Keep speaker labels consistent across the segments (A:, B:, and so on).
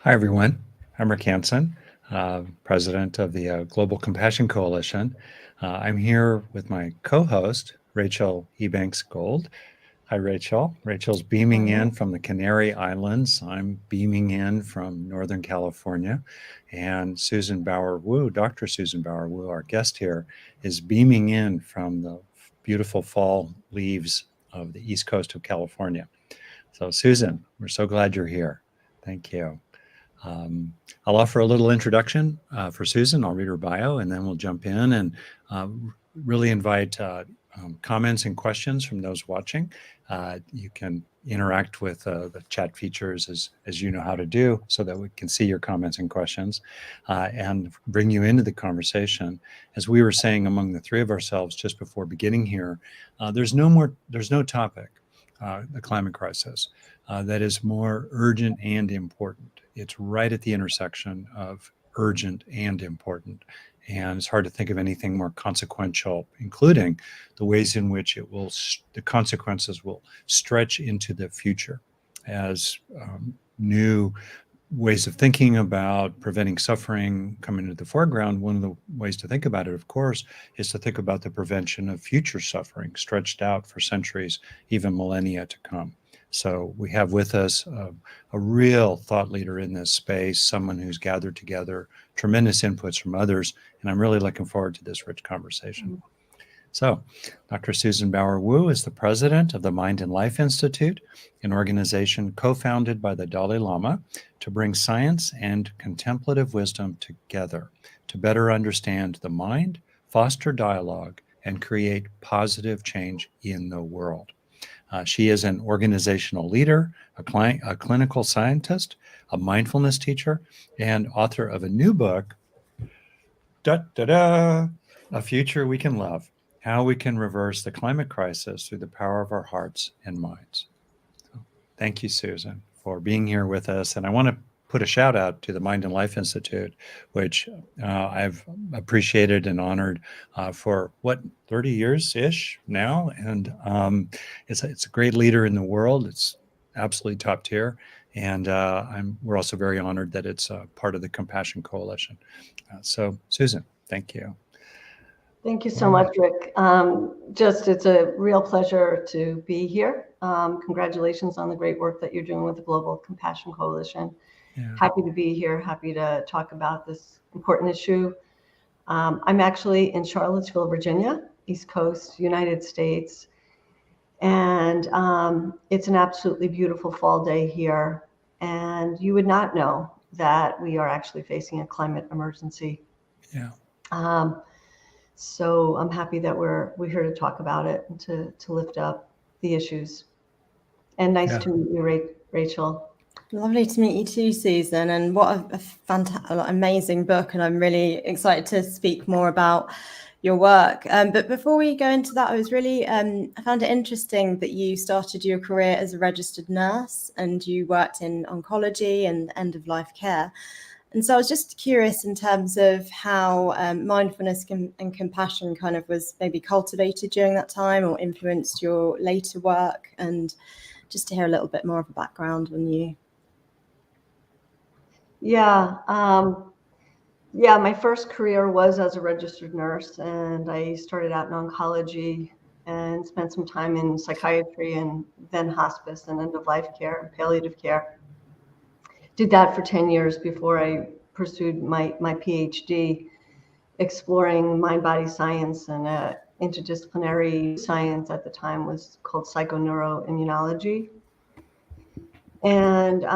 A: Hi, everyone. I'm Rick Hanson, president of the Global Compassion Coalition. I'm here with my co-host, Rachel Ebanks Gold. Hi, Rachel. Rachel's beaming in
B: Hi.
A: from the Canary Islands. I'm beaming in from Northern California. And Susan Bauer-Wu, Dr. Susan Bauer-Wu, our guest here, is beaming in from the beautiful fall leaves of the East Coast of California. So, Susan, we're so glad you're here. Thank you. Um, I'll offer a little introduction for Susan. I'll read her bio and then we'll jump in and uh, really invite comments and questions from those watching. You can interact with the chat features as you know how to do so that we can see your comments and questions and bring you into the conversation. As we were saying among the three of ourselves just before beginning here, there's no topic, the climate crisis, that is more urgent and important. It's right at the intersection of urgent and important. And it's hard to think of anything more consequential, including the ways in which the consequences will stretch into the future as new ways of thinking about preventing suffering come into the foreground. One of the ways to think about it, of course, is to think about the prevention of future suffering stretched out for centuries, even millennia to come. So we have with us a real thought leader in this space, someone who's gathered together tremendous inputs from others, and I'm really looking forward to this rich conversation. So, Dr. Susan Bauer-Wu is the president of the Mind and Life Institute, an organization co-founded by the Dalai Lama to bring science and contemplative wisdom together to better understand the mind, foster dialogue, and create positive change in the world. She is an organizational leader, a clinical scientist, a mindfulness teacher, and author of a new book, A Future We Can Love, How We Can Reverse the Climate Crisis Through the Power of Our Hearts and Minds. So, thank you, Susan, for being here with us. And I want to put a shout out to the Mind and Life Institute, which I've appreciated and honored for 30 years-ish now. And it's a great leader in the world. It's absolutely top tier. And we're also very honored that it's part of the Compassion Coalition. So, Susan, thank you.
B: Thank you so much, Rick. It's a real pleasure to be here. Congratulations on the great work that you're doing with the Global Compassion Coalition.
A: Yeah.
B: Happy to be here, happy to talk about this important issue. I'm actually in Charlottesville, Virginia, East Coast, United States. And it's an absolutely beautiful fall day here. And you would not know that we are actually facing a climate emergency.
A: Yeah.
B: So I'm happy that we're here to talk about it and to lift up the issues. And nice to meet you, Rachel.
C: Lovely to meet you too, Susan. And what a fantastic, amazing book. And I'm really excited to speak more about your work. But before we go into that, I was really, I found it interesting that you started your career as a registered nurse and you worked in oncology and end-of-life care. And so I was just curious in terms of how mindfulness and compassion kind of was maybe cultivated during that time or influenced your later work, and just to hear a little bit more of a background on you.
B: Yeah. My first career was as a registered nurse, and I started out in oncology and spent some time in psychiatry and then hospice and end-of-life care and palliative care. Did that for 10 years before I pursued my PhD, exploring mind-body science and interdisciplinary science at the time was called psychoneuroimmunology. And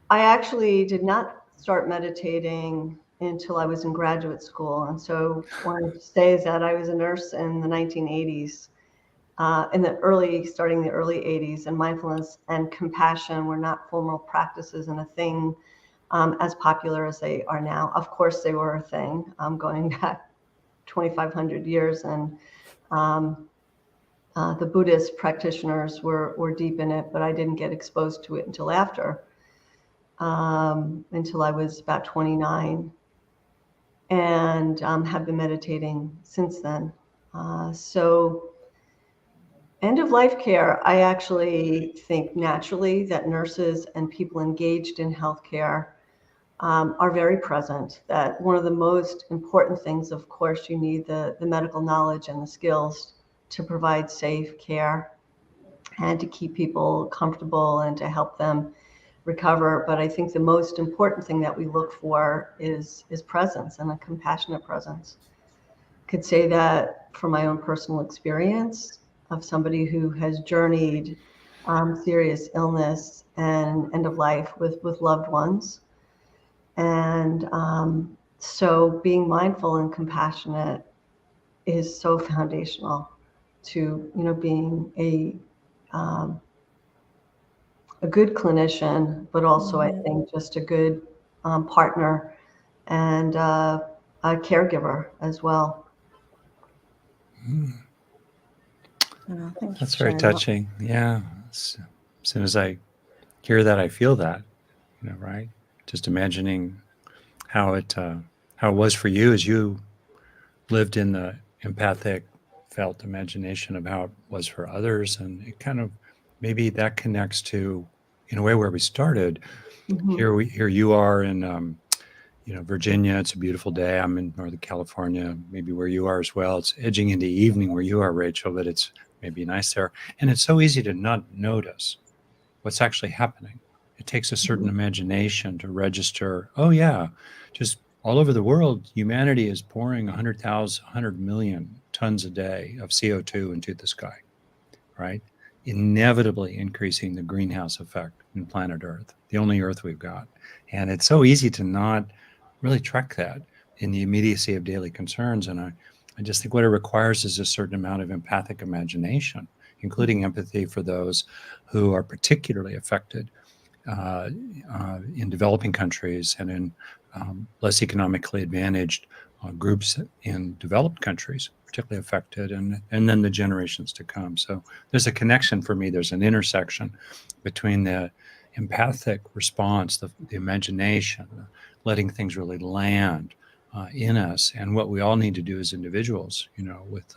B: I actually did not start meditating until I was in graduate school. And so what I say is that I was a nurse in the 1980s. Starting the early 80s, and mindfulness and compassion were not formal practices and a thing as popular as they are now. Of course, they were a thing going back 2,500 years, and the Buddhist practitioners were deep in it, but I didn't get exposed to it until after, until I was about 29, and have been meditating since then. So End-of-life care, I actually think naturally that nurses and people engaged in healthcare are very present. That one of the most important things, of course, you need the medical knowledge and the skills to provide safe care and to keep people comfortable and to help them recover. But I think the most important thing that we look for is presence, and a compassionate presence. Could say that from my own personal experience of somebody who has journeyed serious illness and end of life with loved ones. And so being mindful and compassionate is so foundational to, being a good clinician, but also I think just a good partner and a caregiver as well.
C: Oh, thank you
A: That's
C: for
A: very
C: sharing that.
A: touching. Yeah. As soon as I hear that, I feel that, right? Just imagining how it was for you as you lived in the empathic, felt imagination of how it was for others, and it kind of maybe that connects to, in a way, where we started.
B: Mm-hmm.
A: Here you are in Virginia. It's a beautiful day. I'm in Northern California, maybe where you are as well. It's edging into evening where you are, Rachel, but it's maybe nice there. And it's so easy to not notice what's actually happening. It takes a certain imagination to register, oh yeah, just all over the world, humanity is pouring 100 million tons a day of CO2 into the sky, right? Inevitably increasing the greenhouse effect in planet Earth, the only Earth we've got. And it's so easy to not really track that in the immediacy of daily concerns. And I just think what it requires is a certain amount of empathic imagination, including empathy for those who are particularly affected in developing countries and in less economically advantaged groups in developed countries, particularly affected, and then the generations to come. So there's a connection for me. There's an intersection between the empathic response, the imagination, letting things really land in us, and what we all need to do as individuals, with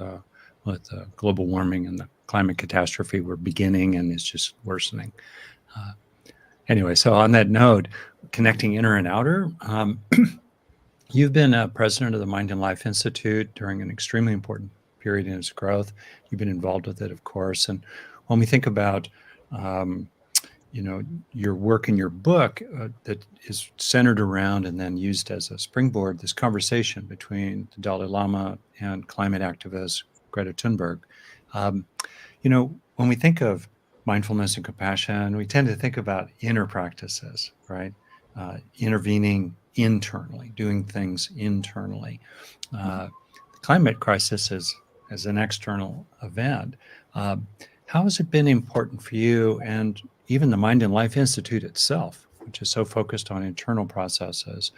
A: global warming and the climate catastrophe we're beginning and it's just worsening. Anyway, so on that note, connecting inner and outer, you've been president of the Mind and Life Institute during an extremely important period in its growth. You've been involved with it, of course. And when we think about, your work in your book that is centered around and then used as a springboard, this conversation between the Dalai Lama and climate activist Greta Thunberg, when we think of mindfulness and compassion, we tend to think about inner practices, right? Intervening internally, doing things internally. The climate crisis is an external event. How has it been important for you, and even the Mind and Life Institute itself, which is so focused on internal processes,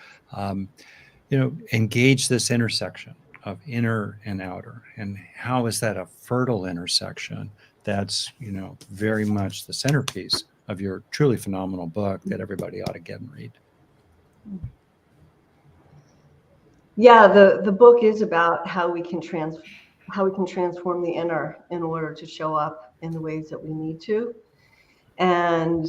A: engage this intersection of inner and outer? And how is that a fertile intersection that's, very much the centerpiece of your truly phenomenal book that everybody ought to get and read?
B: Yeah, the book is about how we can transform the inner in order to show up in the ways that we need to. And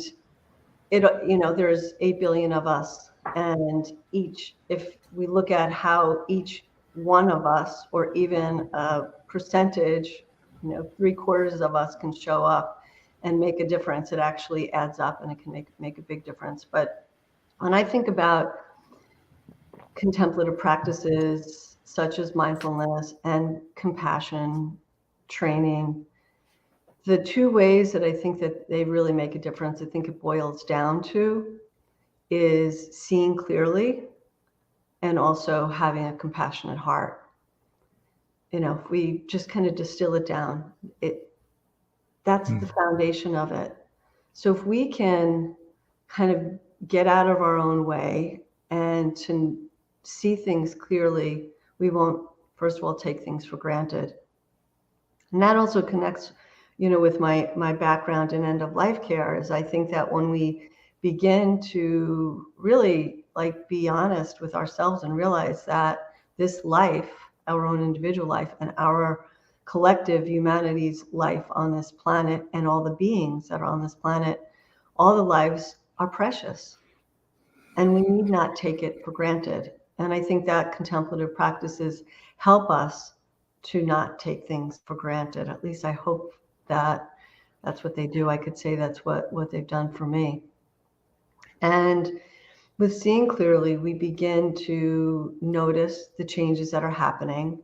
B: there's 8 billion of us, and if we look at how each one of us, or even a percentage, 3/4 of us can show up and make a difference, it actually adds up and it can make a big difference. But when I think about contemplative practices such as mindfulness and compassion training, the two ways that I think that they really make a difference, I think it boils down to, is seeing clearly and also having a compassionate heart. If we just kind of distill it down, that's the foundation of it. So if we can kind of get out of our own way and to see things clearly, we won't, first of all, take things for granted. And that also connects, with my background in end-of-life care, is I think that when we begin to really be honest with ourselves and realize that this life, our own individual life, and our collective humanity's life on this planet and all the beings that are on this planet, all the lives are precious. And we need not take it for granted. And I think that contemplative practices help us to not take things for granted. At least I hope that that's what they do. I could say that's what they've done for me. And with seeing clearly, we begin to notice the changes that are happening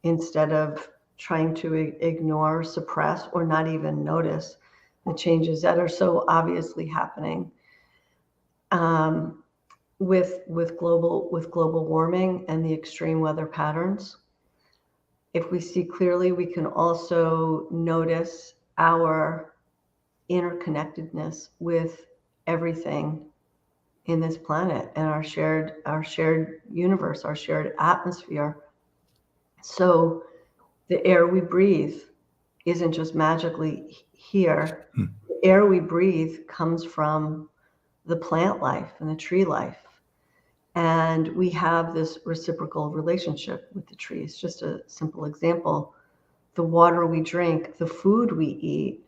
B: instead of trying to ignore, suppress, or not even notice the changes that are so obviously happening. With global warming and the extreme weather patterns. If we see clearly, we can also notice our interconnectedness with everything in this planet and our shared universe, our shared atmosphere. So the air we breathe isn't just magically here. The air we breathe comes from the plant life and the tree life. And we have this reciprocal relationship with the trees. Just a simple example, the water we drink, the food we eat,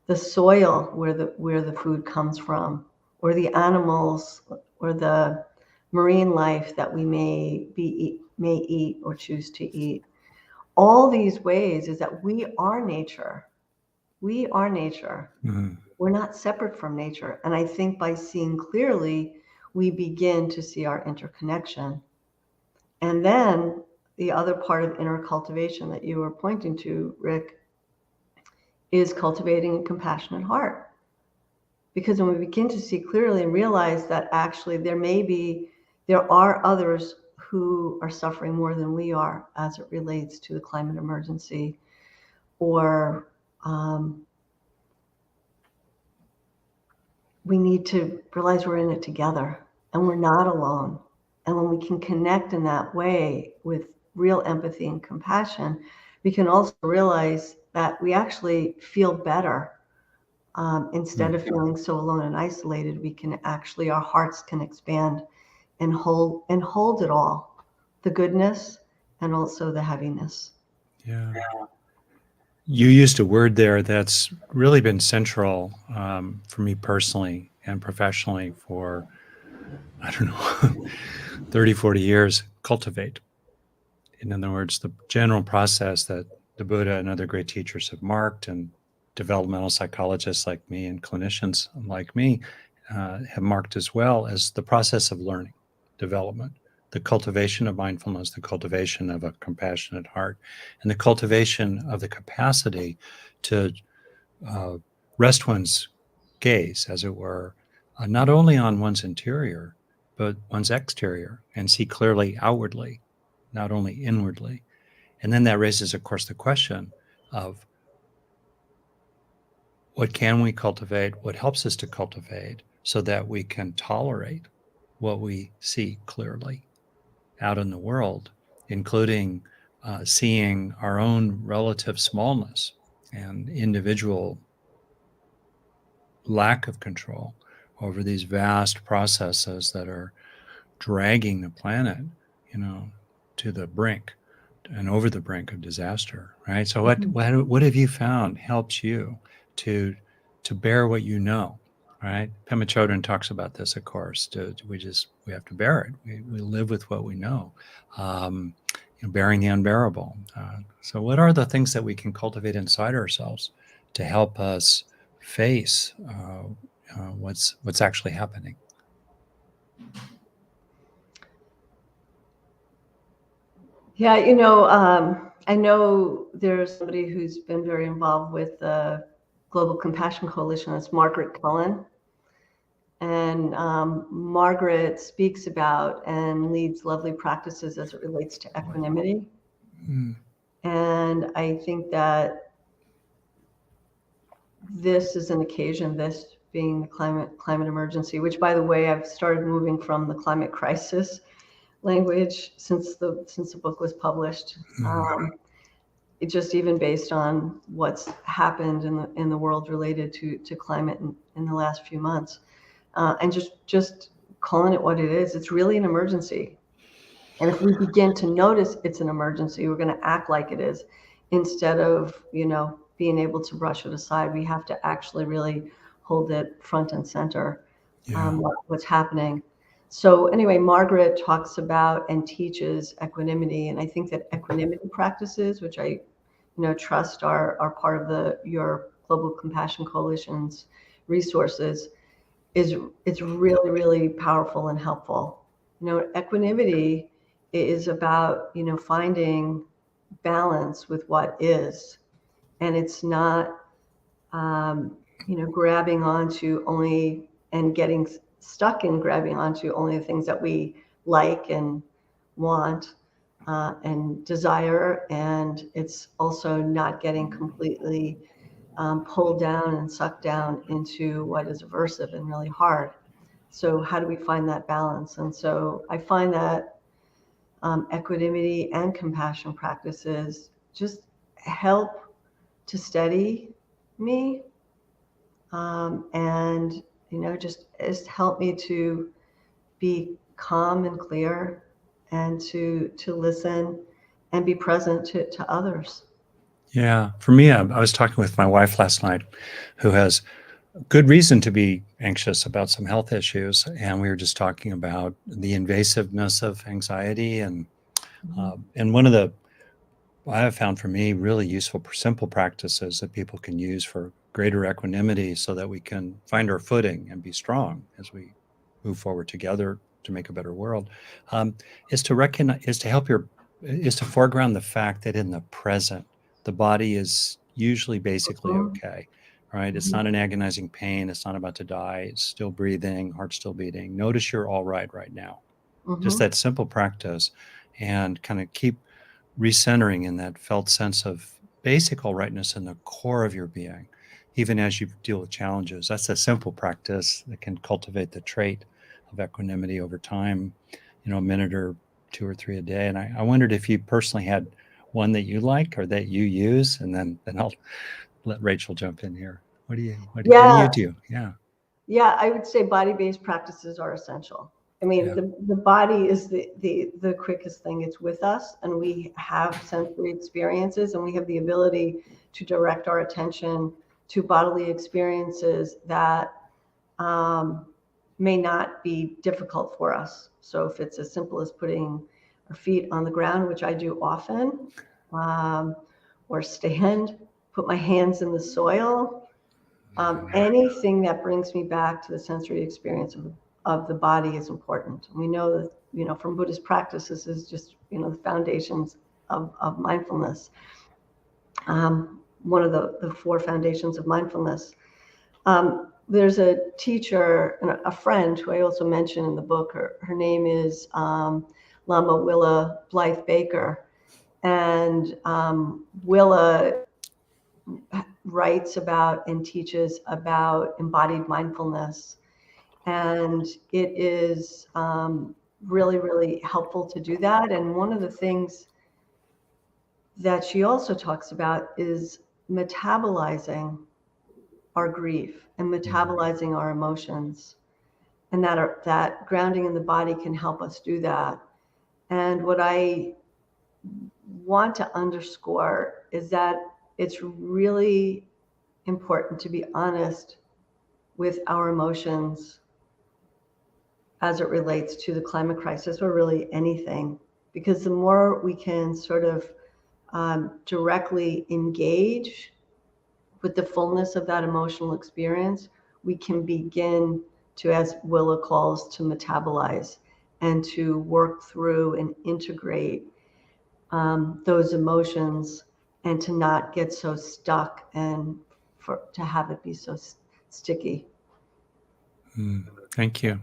B: the soil where the food comes from, or the animals or the marine life that we may eat or choose to eat. All these ways is that we are nature. We are nature. Mm-hmm. We're not separate from nature. And I think by seeing clearly, we begin to see our interconnection. And then the other part of inner cultivation that you were pointing to, Rick, is cultivating a compassionate heart. Because when we begin to see clearly and realize that actually there are others who are suffering more than we are as it relates to the climate emergency, or we need to realize we're in it together and we're not alone. And when we can connect in that way with real empathy and compassion, we can also realize that we actually feel better. Instead of feeling so alone and isolated, we can actually, our hearts can expand and hold it all, the goodness and also the heaviness.
A: Yeah. You used a word there that's really been central for me personally and professionally for, I don't know, 30, 40 years, cultivate. In other words, the general process that the Buddha and other great teachers have marked, and developmental psychologists like me and clinicians like me have marked as well, as the process of learning, development, the cultivation of mindfulness, the cultivation of a compassionate heart, and the cultivation of the capacity to rest one's gaze, as it were, not only on one's interior, but one's exterior, and see clearly outwardly, not only inwardly. And then that raises, of course, the question of what can we cultivate, what helps us to cultivate, so that we can tolerate what we see clearly out in the world, including seeing our own relative smallness and individual lack of control over these vast processes that are dragging the planet, to the brink and over the brink of disaster, right? So what have you found helps you to bear what you know, right? Pema Chodron talks about this, of course. We have to bear it. We live with what we know, bearing the unbearable. So what are the things that we can cultivate inside ourselves to help us face what's actually happening?
B: Yeah, I know there's somebody who's been very involved with the Global Compassion Coalition. That's Margaret Cullen. And Margaret speaks about and leads lovely practices as it relates to equanimity. And I think that this is an occasion, this being the climate emergency, which, by the way, I've started moving from the climate crisis language since the book was published. It just even based on what's happened in the world related to climate in the last few months, and just calling it what it is. It's really an emergency, and if we begin to notice it's an emergency, we're going to act like it is, instead of, being able to brush it aside. We have to actually really hold it front and center,
A: Yeah.
B: what's happening. So anyway, Margaret talks about and teaches equanimity. And I think that equanimity practices, which I, trust are part of your Global Compassion Coalition's resources, it's really, really powerful and helpful. Equanimity is about, finding balance with what is. And it's not, grabbing onto only and getting stuck in grabbing onto only the things that we like and want and desire. And it's also not getting completely pulled down and sucked down into what is aversive and really hard. So how do we find that balance? And so I find that equanimity and compassion practices just help to steady me, and just help me to be calm and clear, and to listen and be present to others.
A: Yeah. For me, I was talking with my wife last night, who has good reason to be anxious about some health issues. And we were just talking about the invasiveness of anxiety. And one of the, I have found for me, really useful, simple practices that people can use for greater equanimity so that we can find our footing and be strong as we move forward together to make a better world, is to recognize, is to foreground the fact that in the present, the body is usually basically okay, right? It's not an agonizing pain. It's not about to die. It's still breathing, heart still beating. Notice you're all right now. Just that simple practice, and kind of keep recentering in that felt sense of basic all rightness in the core of your being, even as you deal with challenges. That's a simple practice that can cultivate the trait of equanimity over time, a minute or 2 or 3 a day. And I wondered if you personally had one that you like or that you use, and then I'll let Rachel jump in here. What do you do?
B: Yeah, I would say body-based practices are essential. I mean, the body is the quickest thing. It's with us, and we have sensory experiences, and we have the ability to direct our attention to bodily experiences that may not be difficult for us. So if it's as simple as putting our feet on the ground, which I do often, or stand, put my hands in the soil, anything that brings me back to the sensory experience of the body is important. And we know that, from Buddhist practice, this is just, the foundations of mindfulness. One of the 4 foundations of mindfulness. There's a teacher and a friend who I also mention in the book. Her name is Lama Willa Blythe Baker. And Willa writes about and teaches about embodied mindfulness. And it is really, really helpful to do that. And one of the things that she also talks about is metabolizing our grief and metabolizing our emotions. And that grounding in the body can help us do that. And what I want to underscore is that it's really important to be honest with our emotions as it relates to the climate crisis, or really anything, because the more we can sort of directly engage with the fullness of that emotional experience, we can begin to, as Willa calls, to metabolize and to work through and integrate those emotions, and to not get so stuck and to have it be so sticky.
A: Thank you.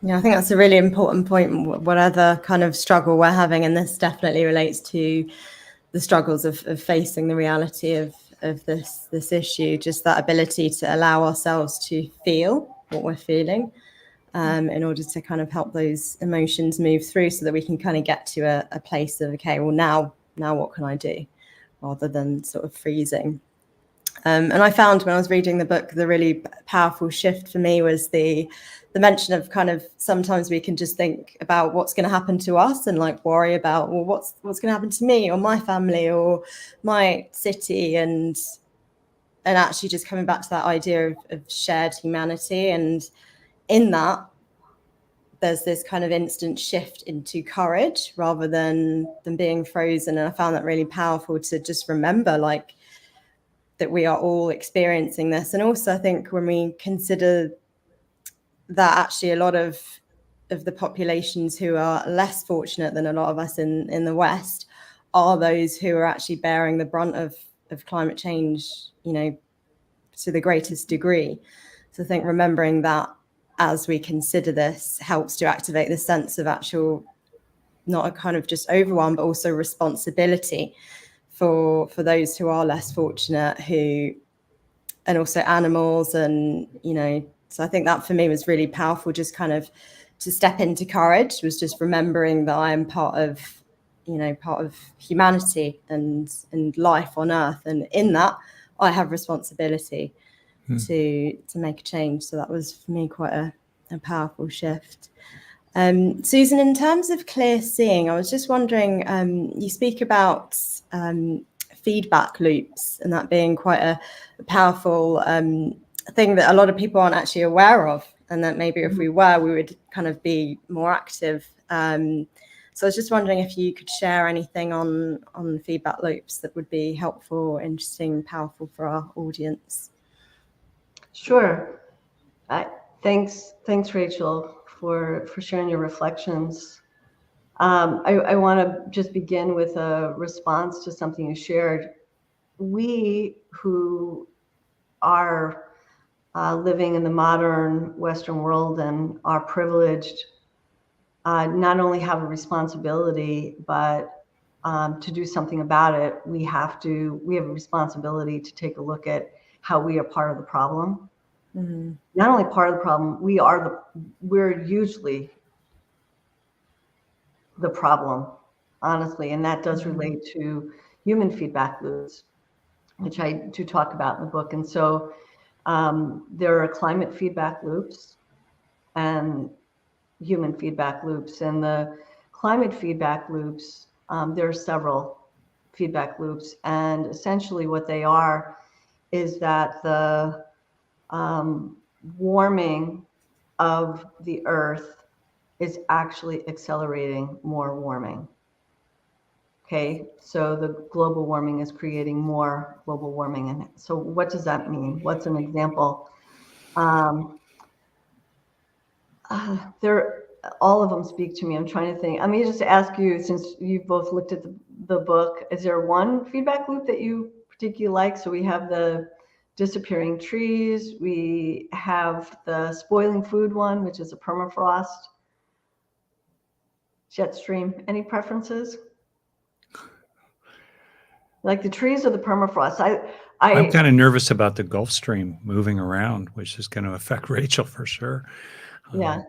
C: Yeah, I think that's a really important point. Whatever kind of struggle we're having, and this definitely relates to the struggles of facing the reality of this issue, just that ability to allow ourselves to feel what we're feeling, in order to kind of help those emotions move through, so that we can kind of get to a place of, okay, well, now what can I do, rather than sort of freezing. And I found when I was reading the book, the really powerful shift for me was the mention of kind of sometimes we can just think about what's going to happen to us and like worry about, well, what's going to happen to me or my family or my city, and actually just coming back to that idea of shared humanity. And in that, there's this kind of instant shift into courage rather than being frozen. And I found that really powerful to just remember, like, that we are all experiencing this. And also I think when we consider that actually a lot of the populations who are less fortunate than a lot of us in the West are those who are actually bearing the brunt of climate change, you know, to the greatest degree. So I think remembering that as we consider this helps to activate the sense of actual, not a kind of just overwhelm, but also responsibility for those who are less fortunate, who, and also animals. And, you know, so I think that for me was really powerful, just kind of to step into courage, was just remembering that I am part of, you know, part of humanity and life on Earth. And in that, I have responsibility to make a change. So that was for me quite a powerful shift. Susan, in terms of clear seeing, I was just wondering, you speak about feedback loops and that being quite a powerful thing that a lot of people aren't actually aware of, and that maybe if we were, we would kind of be more active. So I was just wondering if you could share anything on feedback loops that would be helpful, interesting, powerful for our audience.
B: Sure. Thanks, Rachel, for sharing your reflections. I want to just begin with a response to something you shared. We who are living in the modern Western world and are privileged not only have a responsibility, but to do something about it. We have a responsibility to take a look at how we are part of the problem. Mm-hmm. Not only part of the problem, we're usually the problem, honestly, and that does relate to human feedback loops, which I do talk about in the book. And so there are climate feedback loops and human feedback loops. And the climate feedback loops, there are several feedback loops, and essentially what they are is that the warming of the Earth is actually accelerating more warming. Okay, so the global warming is creating more global warming. And so what does that mean? What's an example? All of them speak to me. I'm trying to think. Let me just ask you, since you've both looked at the book, is there one feedback loop that you particularly like? So we have the disappearing trees. We have the spoiling food one, which is a permafrost. Jet stream. Any preferences? Like the trees or the permafrost?
A: I'm kind of nervous about the Gulf Stream moving around, which is going to affect Rachel for sure.
B: Yeah.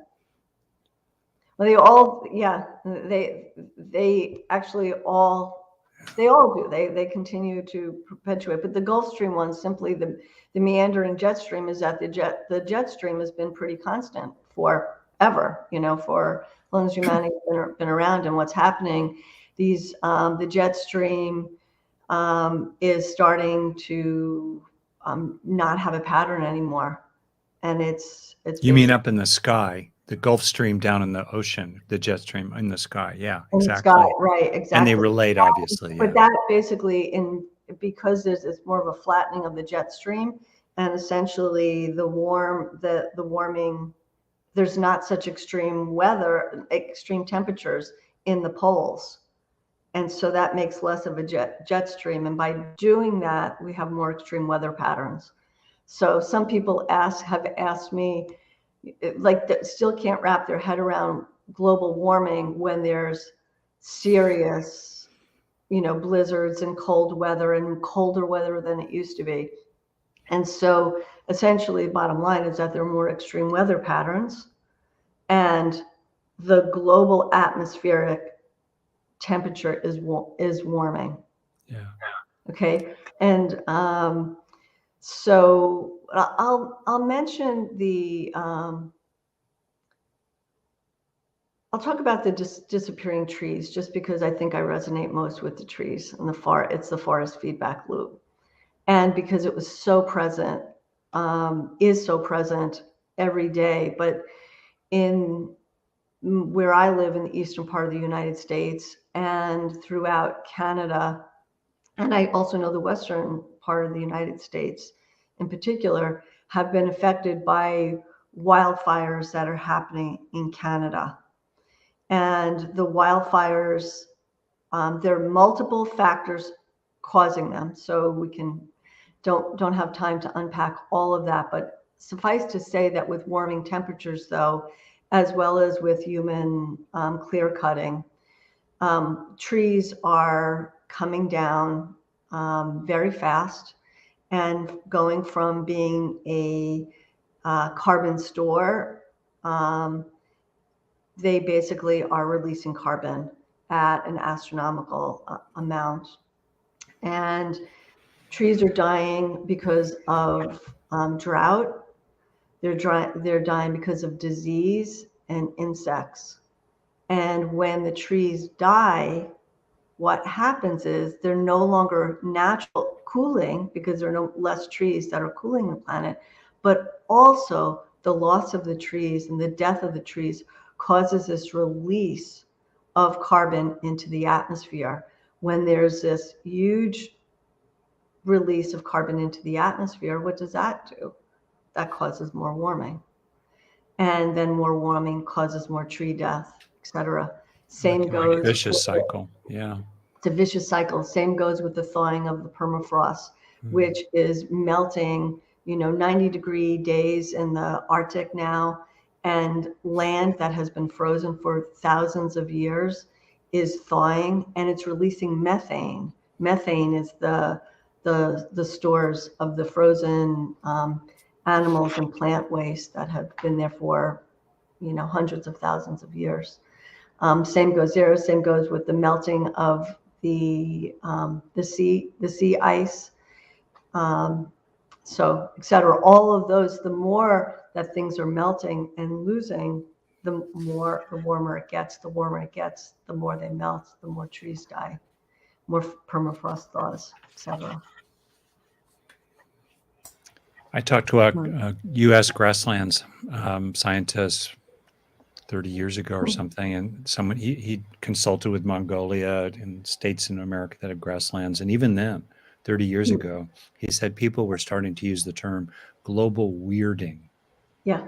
B: Well, they actually all do. They continue to perpetuate. But the Gulf Stream one, simply the meandering jet stream, is that the jet stream has been pretty constant forever, you know, for as long as humanity's been around. And what's happening, the jet stream is starting to not have a pattern anymore. And it's
A: you mean up in the sky, the Gulf Stream down in the ocean, the jet stream in the sky. Yeah,
B: in
A: exactly.
B: The sky, right, exactly.
A: And they relate, obviously.
B: But that basically, because it's more of a flattening of the jet stream, and essentially the warming, there's not such extreme weather, extreme temperatures in the poles. And so that makes less of a jet stream. And by doing that, we have more extreme weather patterns. So some people have asked me, like, that still can't wrap their head around global warming when there's serious, you know, blizzards and cold weather and colder weather than it used to be. And so essentially, bottom line is that there are more extreme weather patterns, and the global atmospheric temperature is warming.
A: Yeah.
B: Okay. And So I'll mention the I'll talk about the disappearing trees, just because I think I resonate most with the trees and it's the forest feedback loop, and because it was so present, is so present every day. But in where I live in the eastern part of the United States and throughout Canada, and I also know the western part of the United States in particular, have been affected by wildfires that are happening in Canada. And the wildfires, there are multiple factors causing them, so we don't have time to unpack all of that. But suffice to say that with warming temperatures, though, as well as with human clear cutting, trees are coming down very fast and going from being a carbon store. They basically are releasing carbon at an astronomical amount. And trees are dying because of drought. They're dying because of disease and insects. And when the trees die, what happens is they're no longer natural cooling, because there are no less trees that are cooling the planet, but also the loss of the trees and the death of the trees causes this release of carbon into the atmosphere. When there's this huge release of carbon into the atmosphere, what does that do? That causes more warming. And then more warming causes more tree death, etc. Same goes.
A: Vicious cycle. Yeah.
B: It's a vicious cycle. Same goes with the thawing of the permafrost, which is melting, 90-degree days in the Arctic now, and land that has been frozen for thousands of years is thawing, and it's releasing methane. Methane is the stores of the frozen animals and plant waste that have been there for, hundreds of thousands of years. Same goes there. Same goes with the melting of the sea ice, so etc. All of those, the more that things are melting and losing, the warmer it gets. The warmer it gets, the more they melt, the more trees die, more permafrost thaws, etc.
A: I talked to a U.S. grasslands scientist 30 years ago or something, and someone he consulted with Mongolia and states in America that have grasslands, and even then, 30 years ago, he said people were starting to use the term global weirding.
B: Yeah.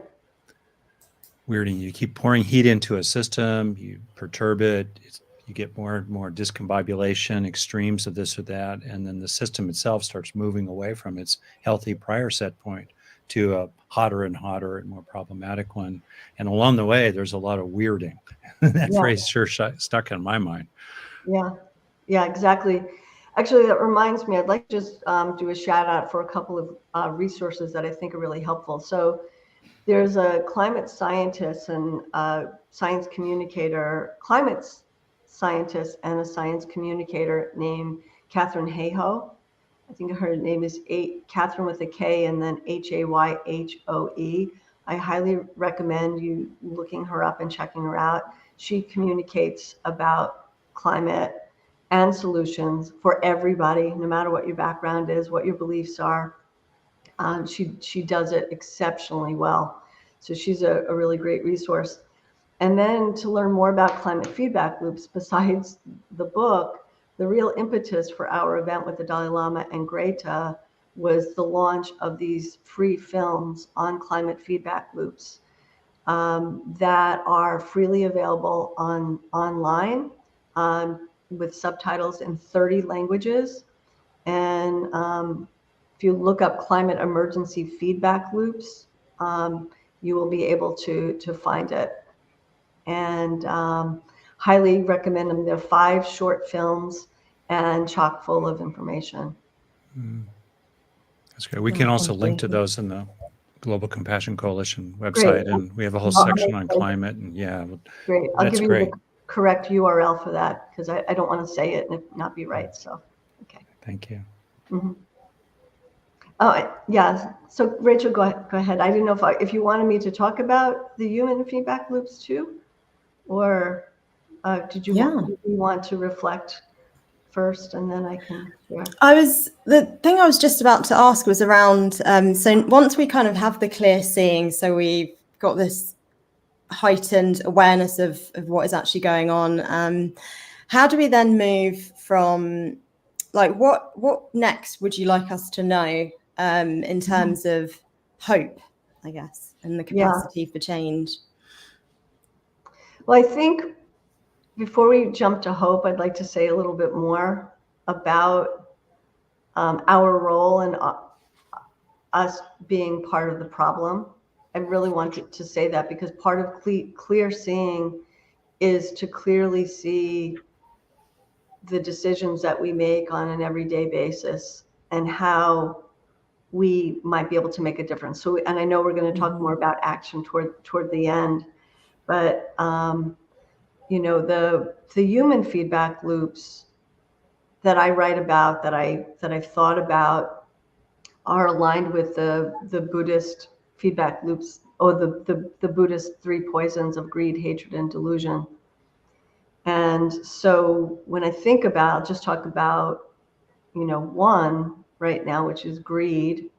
A: Weirding. You keep pouring heat into a system, you perturb it, you get more and more discombobulation, extremes of this or that, and then the system itself starts moving away from its healthy prior set point to a hotter and hotter and more problematic one. And along the way, there's a lot of weirding. That phrase sure stuck in my mind.
B: Yeah, exactly. Actually, that reminds me, I'd like to just do a shout out for a couple of resources that I think are really helpful. So there's a climate scientist and a science communicator, climate scientist and a science communicator named Catherine Hayhoe. I think her name is Catherine with a K and then Hayhoe. I highly recommend you looking her up and checking her out. She communicates about climate and solutions for everybody, no matter what your background is, what your beliefs are. She does it exceptionally well. So she's a really great resource. And then to learn more about climate feedback loops, besides the book, the real impetus for our event with the Dalai Lama and Greta was the launch of these free films on climate feedback loops that are freely available online with subtitles in 30 languages. And if you look up climate emergency feedback loops, you will be able to find it. And highly recommend them. They're 5 short films and chock full of information.
A: That's great. We can also link to those in the Global Compassion Coalition website, and we have a whole section on climate. And
B: great. I'll give you the correct URL for that, because I don't want to say it and it not be right. So, okay.
A: Thank you.
B: Yeah. So Rachel, go ahead. I didn't know if you wanted me to talk about the human feedback loops too, or did you want to reflect first and then I can share?
C: The thing I was just about to ask was around, so once we kind of have the clear seeing, so we've got this heightened awareness of what is actually going on, how do we then move from, like, what next would you like us to know in terms of hope, I guess, and the capacity for change?
B: Well, I think before we jump to hope, I'd like to say a little bit more about our role and us being part of the problem. I really wanted to say that because part of clear seeing is to clearly see the decisions that we make on an everyday basis and how we might be able to make a difference. So, and I know we're going to talk more about action toward the end, but you know, the human feedback loops that I write about, that I've thought about, are aligned with the Buddhist feedback loops, or the Buddhist 3 poisons of greed, hatred, and delusion. And so when I think about, just talk about, you know, one right now, which is greed,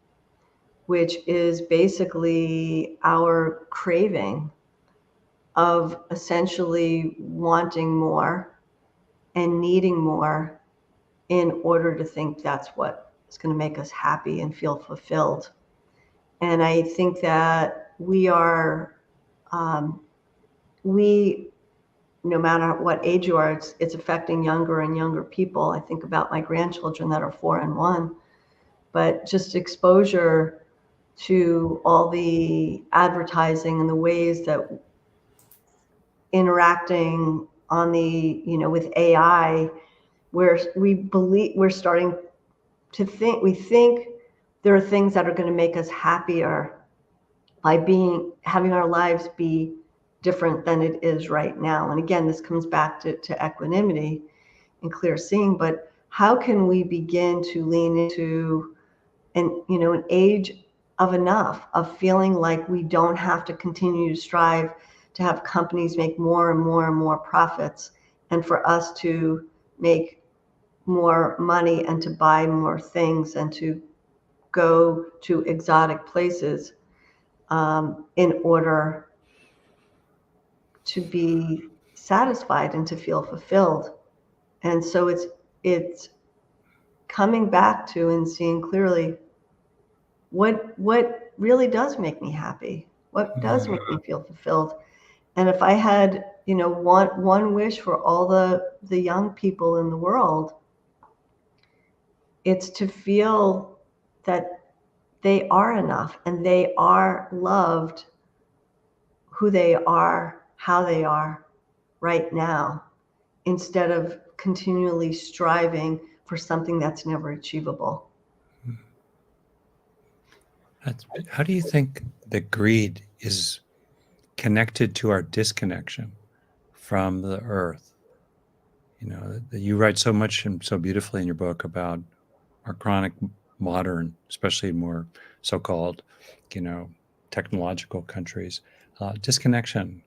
B: which is basically our craving of essentially wanting more and needing more in order to think that's what is going to make us happy and feel fulfilled. And I think that we are, no matter what age you are, it's affecting younger and younger people. I think about my grandchildren that are 4 and 1, but just exposure to all the advertising and the ways that interacting on the, you know, with AI, where we're starting to think there are things that are going to make us happier by having our lives be different than it is right now. And again, this comes back to equanimity and clear seeing, but how can we begin to lean into an age of enough, of feeling like we don't have to continue to strive to have companies make more and more and more profits, and for us to make more money and to buy more things and to go to exotic places in order to be satisfied and to feel fulfilled. And so it's coming back to and seeing clearly what really does make me happy, what does make me feel fulfilled. And if I had, you know, one wish for all the young people in the world, it's to feel that they are enough and they are loved who they are, how they are right now, instead of continually striving for something that's never achievable.
A: How do you think that greed is connected to our disconnection from the earth? You know, you write so much and so beautifully in your book about our chronic modern, especially more so-called, you know, technological countries, disconnection.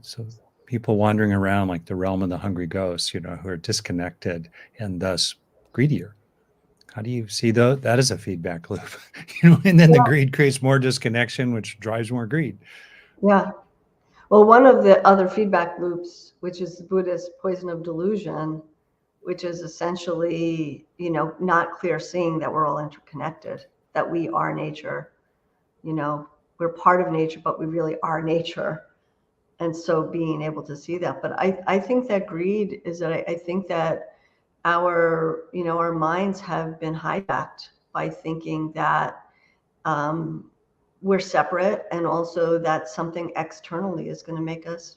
A: So people wandering around like the realm of the hungry ghosts, you know, who are disconnected and thus greedier. How do you see that as a feedback loop? You know, and then the greed creates more disconnection, which drives more greed.
B: Yeah. Well, one of the other feedback loops, which is the Buddhist poison of delusion, which is essentially, you know, not clear seeing that we're all interconnected, that we are nature. You know, we're part of nature, but we really are nature. And so being able to see that. But I think that greed is that I think that our minds have been hijacked by thinking that we're separate, and also that something externally is going to make us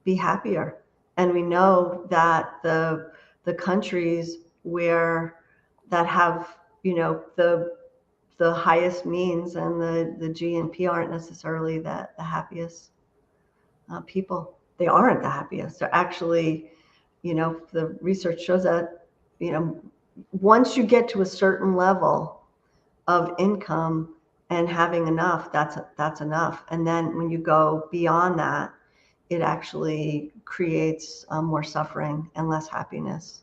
B: be happier. And we know that the countries that have, you know, the highest means and the GNP aren't necessarily the happiest people. They aren't the happiest. They're actually, you know, the research shows that, you know, once you get to a certain level of income and having enough, that's enough. And then when you go beyond that, it actually creates more suffering and less happiness.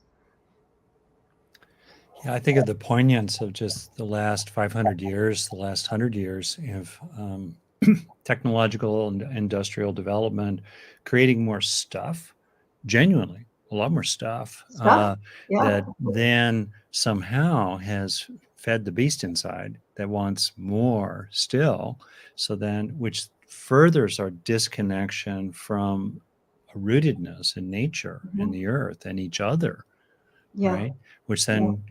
A: Yeah, I think of the poignance of just the last 500 years, the last 100 years of technological and industrial development, creating more stuff, genuinely, a lot more stuff,
B: Stuff, yeah,
A: that then somehow has fed the beast inside that wants more still. So then, which furthers our disconnection from a rootedness in nature, in the earth, and each other,
B: yeah,
A: right? Which then,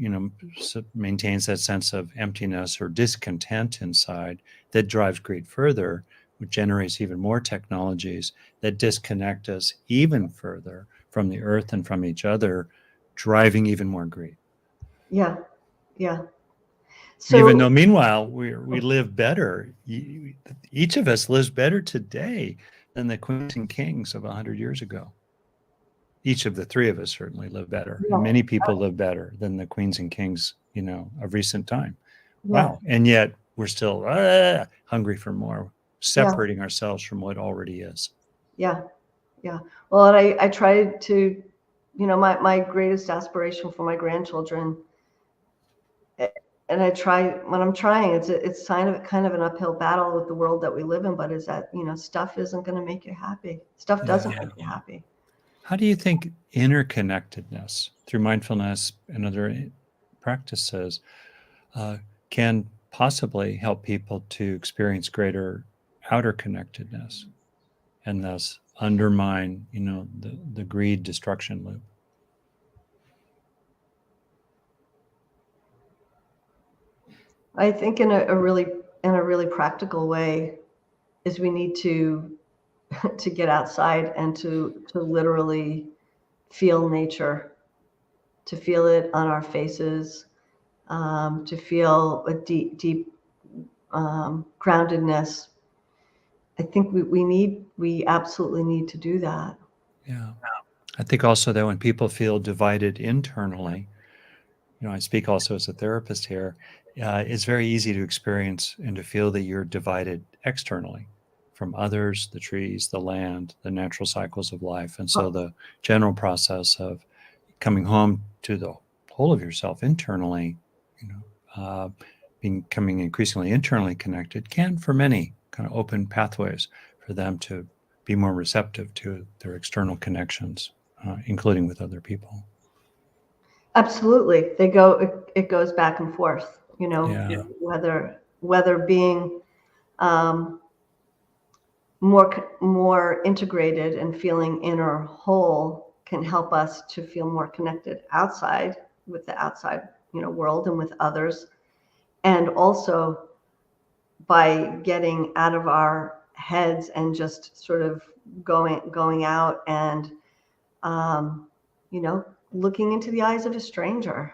A: maintains that sense of emptiness or discontent inside that drives greed further, which generates even more technologies that disconnect us even further from the earth and from each other, driving even more greed.
B: yeah, yeah. So
A: Even though, meanwhile, we live better. Each of us lives better today than the queens and kings of 100 years ago. Each of the three of us certainly live better, and many people live better than the queens and kings, of recent time.
B: yeah,
A: Wow. And yet we're still hungry for more, separating ourselves from what already is.
B: yeah, yeah. Well, and I try to, my greatest aspiration for my grandchildren, and I try when I'm trying, it's kind of an uphill battle with the world that we live in, but is that, stuff isn't going to make you happy. Stuff doesn't make you happy.
A: How do you think interconnectedness through mindfulness and other practices can possibly help people to experience greater outer connectedness and thus undermine, the greed destruction loop?
B: I think in a really practical way is we need to to get outside and to literally feel nature, to feel it on our faces, to feel a deep groundedness. I think we absolutely need to do that.
A: Yeah. I think also that when people feel divided internally, I speak also as a therapist here, it's very easy to experience and to feel that you're divided externally from others, the trees, the land, the natural cycles of life. And so the general process of coming home to the whole of yourself internally, becoming increasingly internally connected can, for many, kind of open pathways for them to be more receptive to their external connections, including with other people.
B: Absolutely, it goes back and forth. Whether being more integrated and feeling inner whole can help us to feel more connected outside with the outside world and with others, and also by getting out of our heads and just sort of going out and looking into the eyes of a stranger.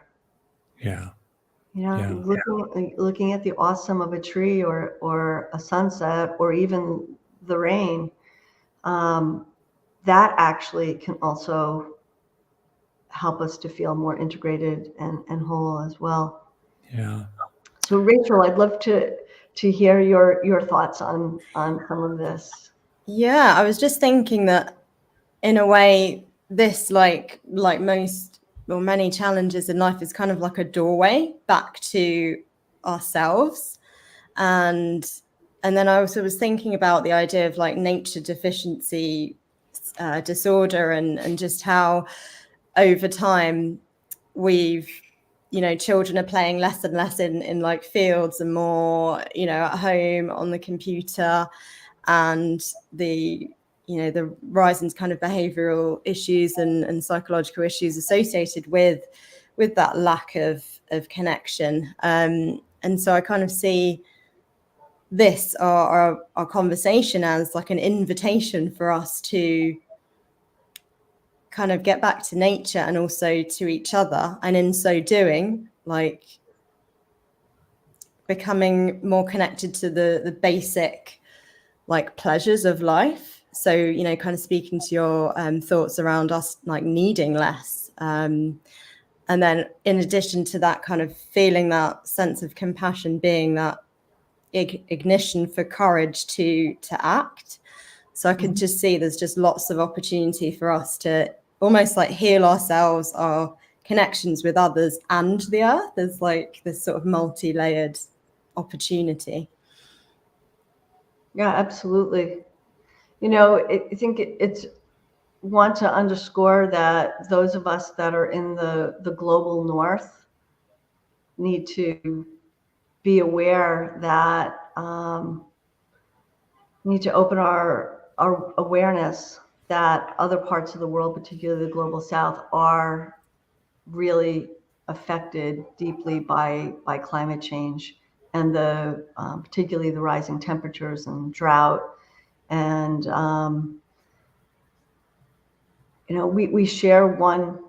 B: Looking at the awesome of a tree or a sunset or even the rain, that actually can also help us to feel more integrated and whole as well.
A: Yeah.
B: So Rachel, I'd love to hear your thoughts on some of this.
C: Yeah, I was just thinking that in a way, this like most or many challenges in life is kind of like a doorway back to ourselves. And then I also was thinking about the idea of like nature deficiency disorder and just how over time we've, children are playing less and less in like fields and more, at home on the computer, and the rise in kind of behavioral issues and psychological issues associated with that lack of connection. And so I kind of see this our conversation as like an invitation for us to kind of get back to nature and also to each other, and in so doing, like becoming more connected to the basic like pleasures of life. So kind of speaking to your thoughts around us like needing less, And then in addition to that, kind of feeling that sense of compassion being that ignition for courage to act. So I could just see there's just lots of opportunity for us to almost like heal ourselves, our connections with others and the earth. There's like this sort of multi-layered opportunity.
B: Yeah, absolutely. You know, I think it's want to underscore that those of us that are in the global north need to be aware that need to open our awareness that other parts of the world, particularly the global south, are really affected deeply by climate change and the particularly the rising temperatures and drought. And you know, we share one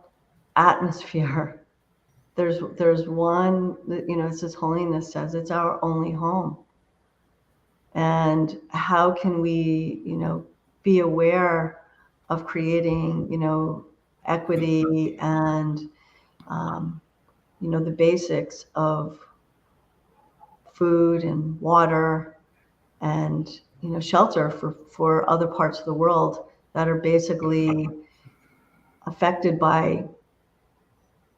B: atmosphere. There's one, you know, it says holiness says it's our only home. And how can we, you know, be aware of creating, you know, equity and, you know, the basics of food and water and, you know, shelter for other parts of the world that are basically affected by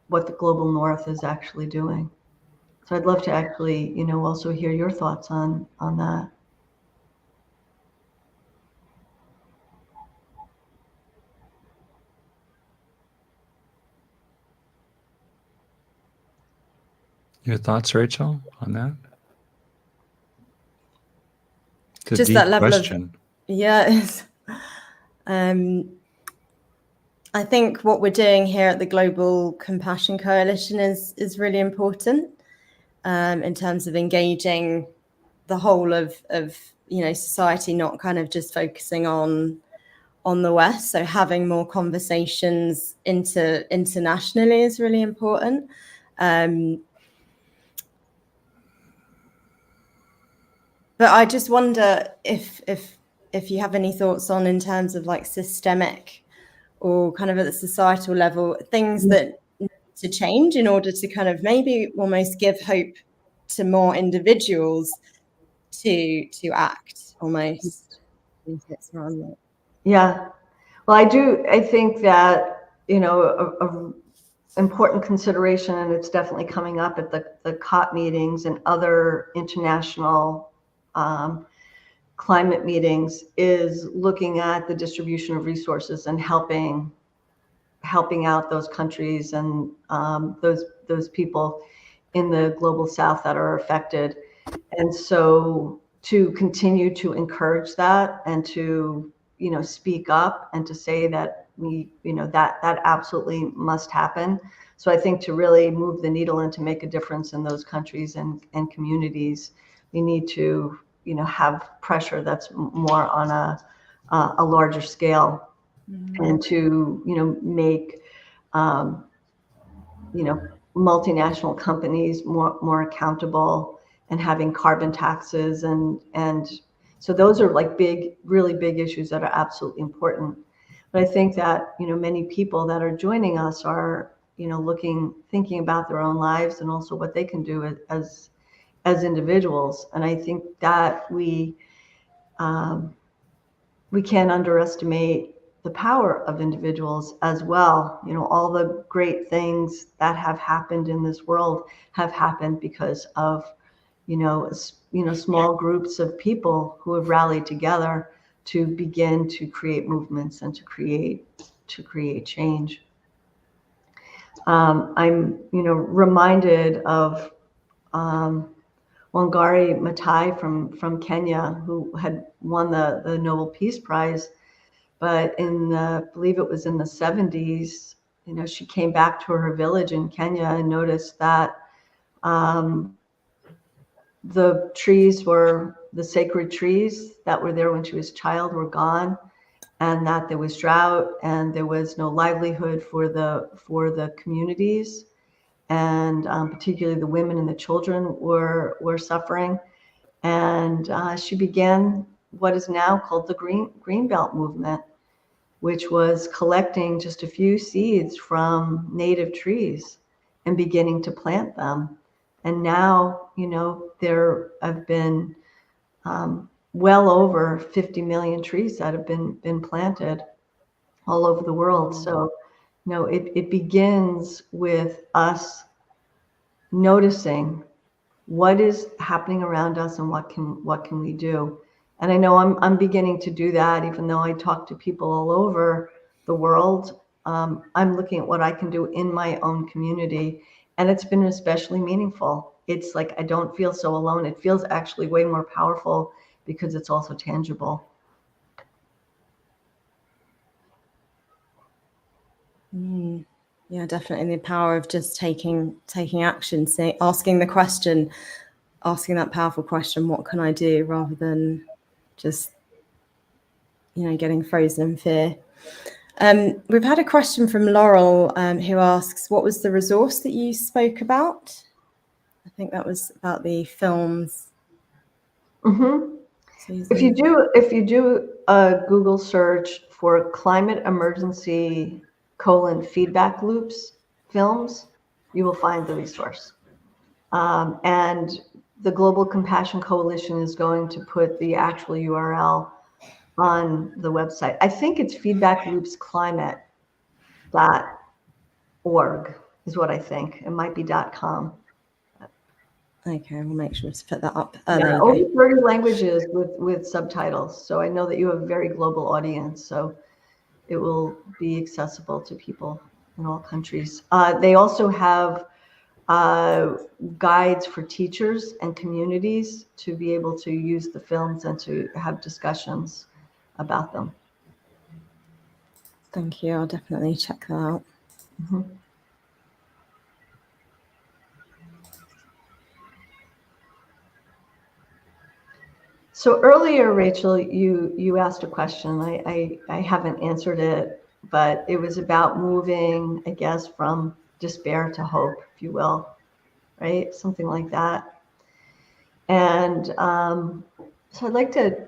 B: what the global north is actually doing. So I'd love to actually, you know, also hear your thoughts on that.
A: Your thoughts, Rachel, on that? It's a
C: Just
A: deep
C: that level
A: question.
C: I think what we're doing here at the Global Compassion Coalition is really important in terms of engaging the whole of you know, society, not kind of just focusing on the West. So having more conversations internationally is really important. But I just wonder if you have any thoughts on, in terms of like systemic or kind of at the societal level, things that need to change in order to kind of maybe almost give hope to more individuals to act almost.
B: Yeah. Well, I think that, you know, a important consideration, and it's definitely coming up at the COP meetings and other international climate meetings, is looking at the distribution of resources and helping out those countries and those people in the global south that are affected. And so to continue to encourage that and to, you know, speak up and to say that we, you know, that absolutely must happen. So I think to really move the needle and to make a difference in those countries and communities, we need to, you know, have pressure that's more on a larger scale, and to, you know, make, you know, multinational companies more accountable, and having carbon taxes and so those are like really big issues that are absolutely important. But I think that, you know, many people that are joining us are, you know, thinking about their own lives and also what they can do as individuals. And I think that we can't underestimate the power of individuals as well. You know, all the great things that have happened in this world have happened because of, you know, small groups of people who have rallied together to begin to create movements and to create change. I'm, you know, reminded of Wangari Maathai from Kenya, who had won the Nobel Peace Prize. But I believe it was in the 70s, you know, she came back to her village in Kenya and noticed that the trees the sacred trees that were there when she was a child were gone, and that there was drought and there was no livelihood for the communities, and particularly the women and the children were suffering. And she began what is now called the Green Belt movement, which was collecting just a few seeds from native trees and beginning to plant them. And now, you know, there have been well over 50 million trees that have been planted all over the world. So, you know, it begins with us noticing what is happening around us and what can we do. And I know I'm beginning to do that, even though I talk to people all over the world. I'm looking at what I can do in my own community, and it's been especially meaningful. It's like I don't feel so alone. It feels actually way more powerful because it's also tangible.
C: Yeah, definitely the power of just taking action, asking that powerful question, what can I do, rather than just, you know, getting frozen in fear. We've had a question from Laurel, who asks, what was the resource that you spoke about? I think that was about the films.
B: Mm-hmm. If you do a Google search for climate emergency : feedback loops films, you will find the resource. And the Global Compassion Coalition is going to put the actual URL on the website. I think it's feedbackloopsclimate.org is what I think. It might be .com.
C: Okay, we'll make sure to put that up.
B: Yeah, over 30 languages with subtitles. So I know that you have a very global audience. So it will be accessible to people in all countries. They also have guides for teachers and communities to be able to use the films and to have discussions about them.
C: Thank you. I'll definitely check that out.
B: Mm-hmm. So earlier, Rachel, you asked a question. I haven't answered it, but it was about moving, I guess, from despair to hope, if you will, right? Something like that. And so I'd like to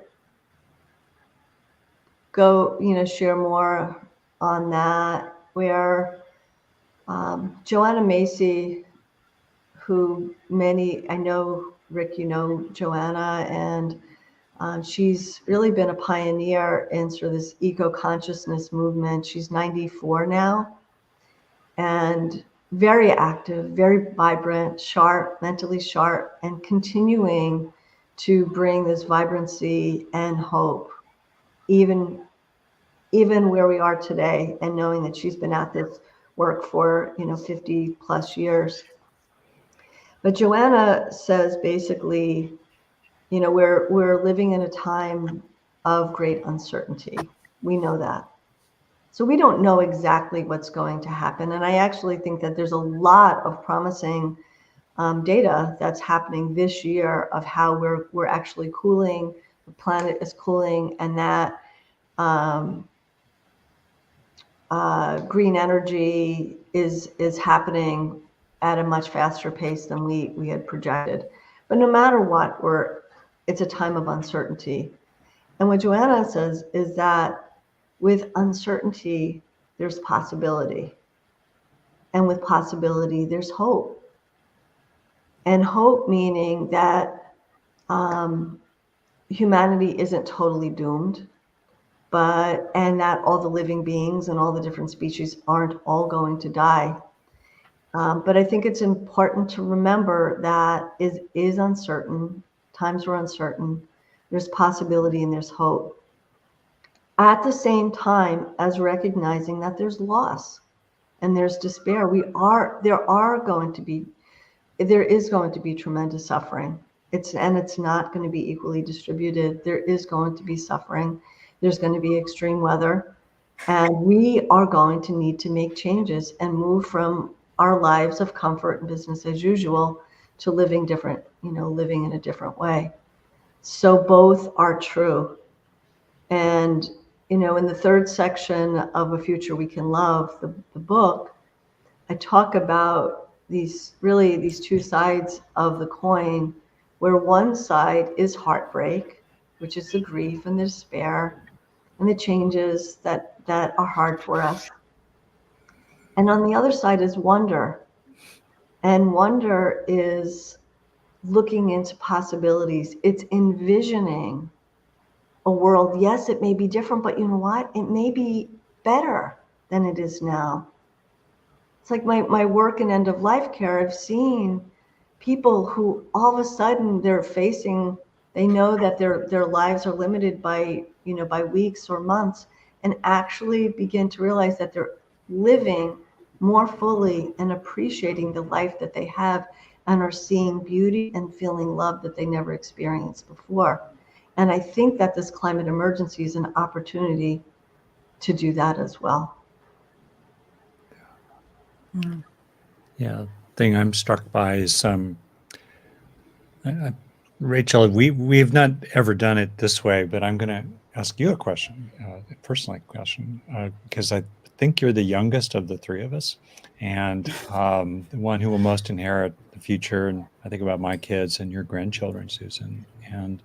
B: go, you know, share more on that, where Joanna Macy, who I know, Rick, you know Joanna, and she's really been a pioneer in sort of this eco-consciousness movement. She's 94 now and very active, very vibrant, sharp, mentally sharp, and continuing to bring this vibrancy and hope, even where we are today, and knowing that she's been at this work for, you know, 50 plus years. But Joanna says basically, you know, we're living in a time of great uncertainty. We know that. So we don't know exactly what's going to happen. And I actually think that there's a lot of promising data that's happening this year of how we're actually cooling, the planet is cooling, and that green energy is happening at a much faster pace than we had projected. But no matter what, it's a time of uncertainty. And what Joanna says is that with uncertainty, there's possibility. And with possibility, there's hope. And hope meaning that humanity isn't totally doomed, and that all the living beings and all the different species aren't all going to die. But I think it's important to remember that it is uncertain. Times are uncertain. There's possibility and there's hope. At the same time as recognizing that there's loss and there's despair, there is going to be tremendous suffering. It's not going to be equally distributed. There is going to be suffering. There's going to be extreme weather, and we are going to need to make changes and move from our lives of comfort and business as usual to living different, living in a different way. So both are true. And, in the third section of A Future We Can Love, the book, I talk about these two sides of the coin, where one side is heartbreak, which is the grief and the despair and the changes that are hard for us. And on the other side is wonder, And wonder is looking into possibilities. It's envisioning a world. Yes, it may be different, but you know what? It may be better than it is now. It's like my work in end of life care. I've seen people who all of a sudden they know that their lives are limited by, by weeks or months, and actually begin to realize that they're living more fully and appreciating the life that they have, and are seeing beauty and feeling love that they never experienced before. And I think that this climate emergency is an opportunity to do that as well.
A: Yeah, thing I'm struck by is Rachel. We've not ever done it this way, but I'm going to ask you a question, a personal question, because I think you're the youngest of the three of us, and the one who will most inherit the future. And I think about my kids and your grandchildren, Susan. And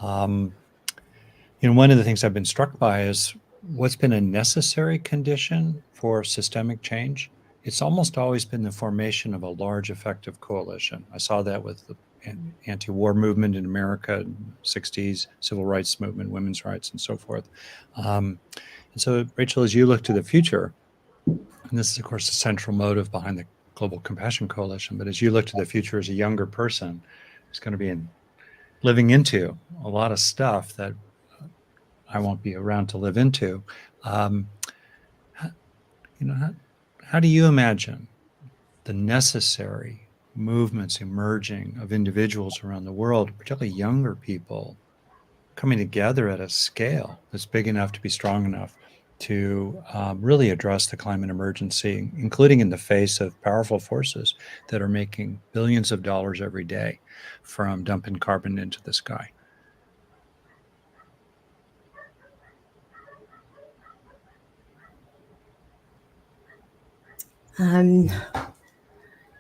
A: one of the things I've been struck by is what's been a necessary condition for systemic change. It's almost always been the formation of a large effective coalition. I saw that with the anti-war movement in America in the 60s, civil rights movement, women's rights, and so forth. And so, Rachel, as you look to the future, and this is, of course, the central motive behind the Global Compassion Coalition, but as you look to the future as a younger person who's going to be living into a lot of stuff that I won't be around to live into, how do you imagine the necessary movements emerging of individuals around the world, particularly younger people, coming together at a scale that's big enough to be strong enough to really address the climate emergency, including in the face of powerful forces that are making billions of dollars every day from dumping carbon into the sky?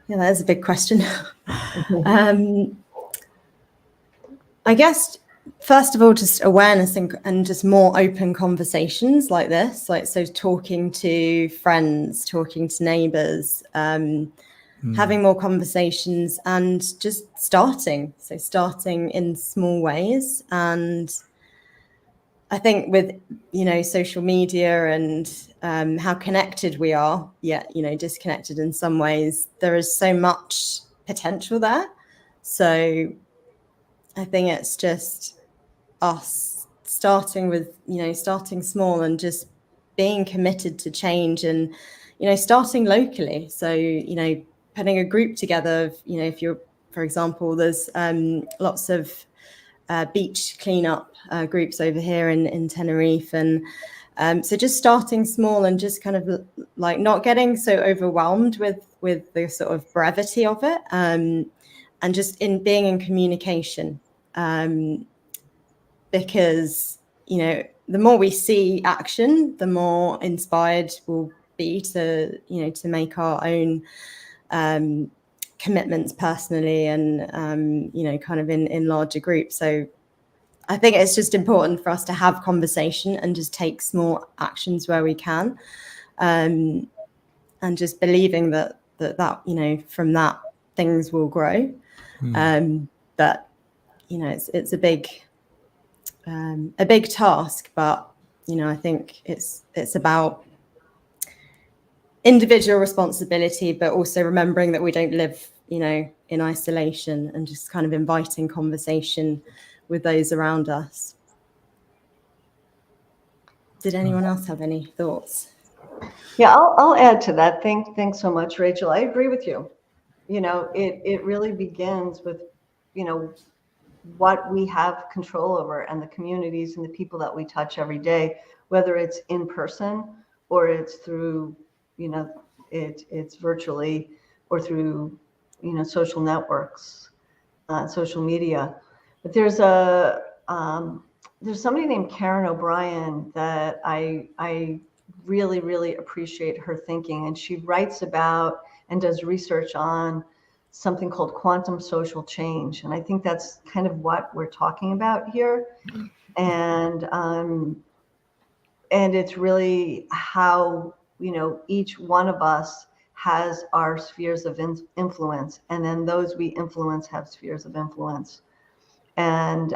C: Yeah, that is a big question. I guess, first of all, just awareness and just more open conversations like this, so talking to friends, talking to neighbors, having more conversations, and just starting in small ways. And I think with, social media and how connected we are, yet, disconnected in some ways, there is so much potential there. So I think it's just us starting small and just being committed to change, and, starting locally. So, putting a group together of, if you're, for example, there's lots of beach cleanup groups over here in Tenerife, and so just starting small and just kind of like not getting so overwhelmed with the sort of brevity of it, and just being in communication, because the more we see action, the more inspired we'll be to make our own commitments personally, and kind of in larger groups. So I think it's just important for us to have conversation and just take small actions where we can, and just believing that from that things will grow. But it's a big task, but I think it's about individual responsibility, but also remembering that we don't live in isolation, and just kind of inviting conversation with those around us. Did anyone else have any thoughts?
B: Yeah, I'll add to that. Thanks so much, Rachel. I agree with you. It really begins with, what we have control over, and the communities and the people that we touch every day, whether it's in person or it's through, it's virtually, or through, social networks, social media. But there's somebody named Karen O'Brien that I really, really appreciate her thinking. And she writes about and does research on something called quantum social change. And I think that's kind of what we're talking about here. And it's really how, each one of us has our spheres of influence, and then those we influence have spheres of influence. And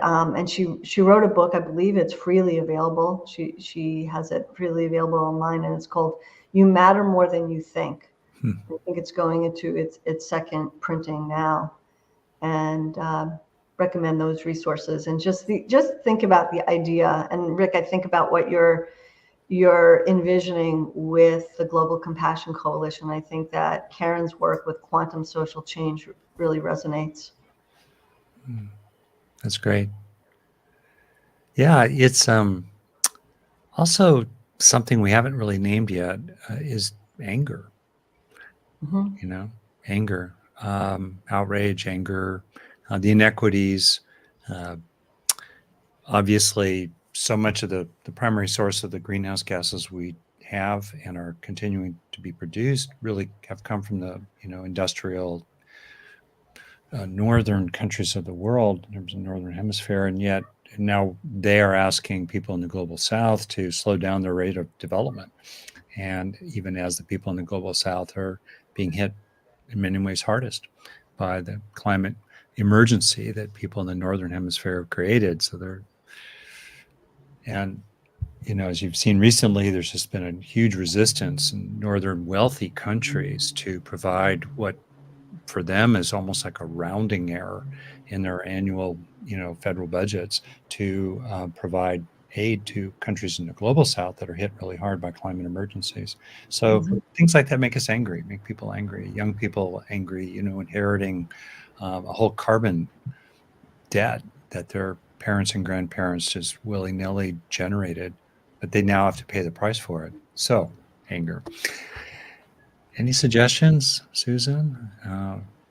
B: she wrote a book. I believe it's freely available. She has it freely available online, and it's called "You Matter More Than You Think." I think it's going into its second printing now, and recommend those resources. And just think about the idea. And Rick, I think about what you're envisioning with the Global Compassion Coalition. I think that Karen's work with quantum social change really resonates.
A: That's great. Yeah, it's also something we haven't really named yet is anger.
B: Mm-hmm.
A: Anger, outrage, anger, the inequities. Obviously, so much of the primary source of the greenhouse gases we have and are continuing to be produced really have come from the industrial northern countries of the world in terms of northern hemisphere, and yet now they are asking people in the global south to slow down their rate of development. And even as the people in the global south are being hit in many ways hardest by the climate emergency that people in the northern hemisphere have created. As you've seen recently, there's just been a huge resistance in northern wealthy countries to provide what for them is almost like a rounding error in their annual, federal budgets to provide aid to countries in the global south that are hit really hard by climate emergencies. So things like that make us angry, make people angry, young people angry, inheriting a whole carbon debt that their parents and grandparents just willy-nilly generated, but they now have to pay the price for it. So anger. Any suggestions, Susan,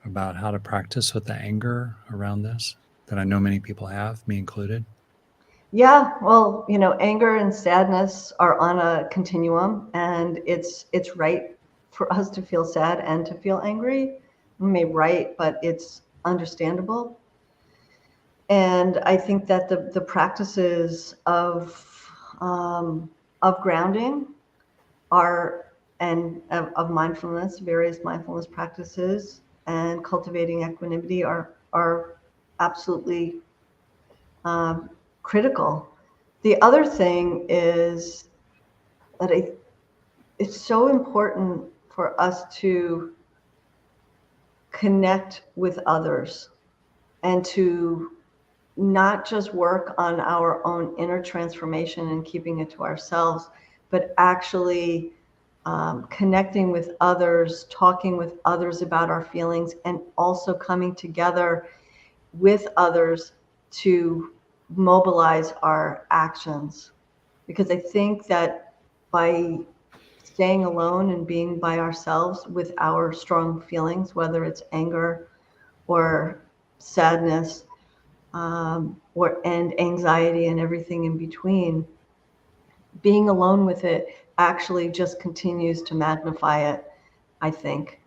A: about how to practice with the anger around this that I know many people have, me included?
B: Yeah, well, anger and sadness are on a continuum, and it's right for us to feel sad and to feel angry. Right, but it's understandable. And I think that the practices of grounding of mindfulness, various mindfulness practices, and cultivating equanimity are absolutely critical. The other thing is that it's so important for us to connect with others and to not just work on our own inner transformation and keeping it to ourselves, but actually connecting with others, talking with others about our feelings, and also coming together with others to mobilize our actions. Because I think that by staying alone and being by ourselves with our strong feelings, whether it's anger or sadness, and anxiety and everything in between, being alone with it actually just continues to magnify it, I think.